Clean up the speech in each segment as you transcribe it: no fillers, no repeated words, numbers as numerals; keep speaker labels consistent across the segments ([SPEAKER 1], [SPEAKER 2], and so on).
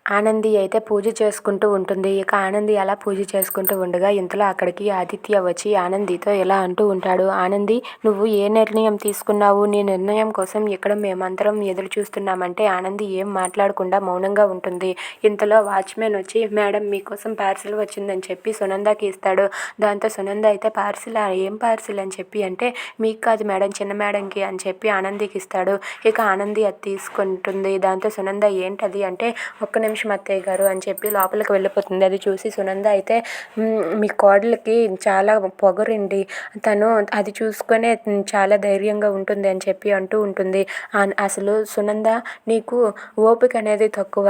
[SPEAKER 1] ఆనంది అయితే పూజ చేసుకుంటూ ఉంటుంది. ఇక ఆనంది అలా పూజ చేసుకుంటూ ఉండగా ఇంతలో అక్కడికి ఆదిత్య వచ్చి ఆనందితో ఇలా అంటూ ఉంటాడు. ఆనంది, నువ్వు ఏ నిర్ణయం తీసుకున్నావు? నీ నిర్ణయం కోసం ఇక్కడ మేమందరం ఎదురు చూస్తున్నామంటే ఆనంది ఏం మాట్లాడకుండా మౌనంగా ఉంటుంది. ఇంతలో వాచ్మెన్ వచ్చి మేడం మీకోసం పార్సిల్ వచ్చిందని చెప్పి సునందకి ఇస్తాడు. దాంతో సునంద అయితే పార్సిల్ ఏం పార్సిల్ అని చెప్పి అంటే మీకు కాదు మేడం చిన్న మేడంకి అని చెప్పి ఆనందికి ఇస్తాడు. ఇక ఆనంది అది తీసుకుంటుంది. దాంతో సునంద ఏంటది అంటే ఒక్క నిమిషం అత్తయ్య గారు అని చెప్పి లోపలికి వెళ్ళిపోతుంది. అది చూసి సునంద అయితే మీ కోడలికి చాలా పొగరండి, తను అది చూసుకొనే చాలా ధైర్యంగా ఉంటుంది అని చెప్పి అంటూ ఉంటుంది. అసలు సునంద నీకు ఓపిక అనేది తక్కువ,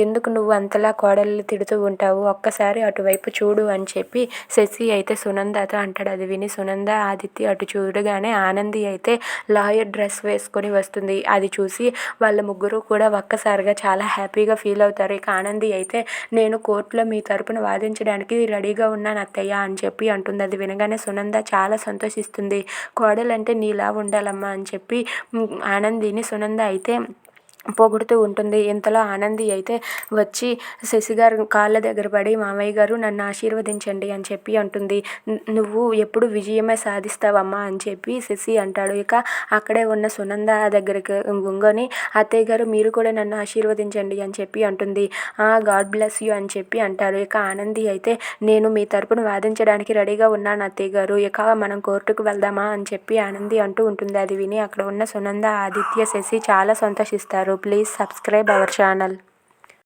[SPEAKER 1] ఎందుకు నువ్వు అంతలా కోడల్ని తిడుతూ ఉంటావు, ఒక్కసారి అటువైపు చూడు అని చెప్పి శశి అయితే సునందతో అంటాడు. అది విని సునంద ఆదిత్య అటు చూడగానే ఆనంది అయితే లాయర్ డ్రెస్ వేసుకొని వస్తుంది. అది చూసి వాళ్ళ ముగ్గురు కూడా ఒక్కసారిగా చాలా హ్యాపీగా ఫీల్ అవుతారు. ఇక ఆనంది అయితే నేను కోర్టులో మీ తరపున వాదించడానికి రెడీగా ఉన్నాను అత్తయ్య అని చెప్పి అంటుంది. అది వినగానే సునంద చాలా సంతోషిస్తుంది. కోడలంటే నీలా ఉండాలమ్మా అని చెప్పి ఆనందిని సునంద అయితే పొగుడుతూ ఉంటుంది. ఇంతలో ఆనంది అయితే వచ్చి శశి గారు కాళ్ళ దగ్గర పడి మామయ్య గారు నన్ను ఆశీర్వదించండి అని చెప్పి అంటుంది. నువ్వు ఎప్పుడు విజయమే సాధిస్తావమ్మా అని చెప్పి శశి అంటాడు. ఇక అక్కడే ఉన్న సునంద దగ్గరికి గుంగొని అత్తయ్య గారు మీరు కూడా నన్ను ఆశీర్వదించండి అని చెప్పి అంటుంది. గాడ్ బ్లెస్ యూ అని చెప్పి అంటారు. ఇక ఆనంది అయితే నేను మీ తరపున వాదించడానికి రెడీగా ఉన్నాను అత్తయ్య గారు, ఇక మనం కోర్టుకు వెళ్దామా అని చెప్పి ఆనంది అంటూ ఉంటుంది. అది విని అక్కడ ఉన్న సునంద ఆదిత్య శశి చాలా సంతోషిస్తారు. Please subscribe our channel.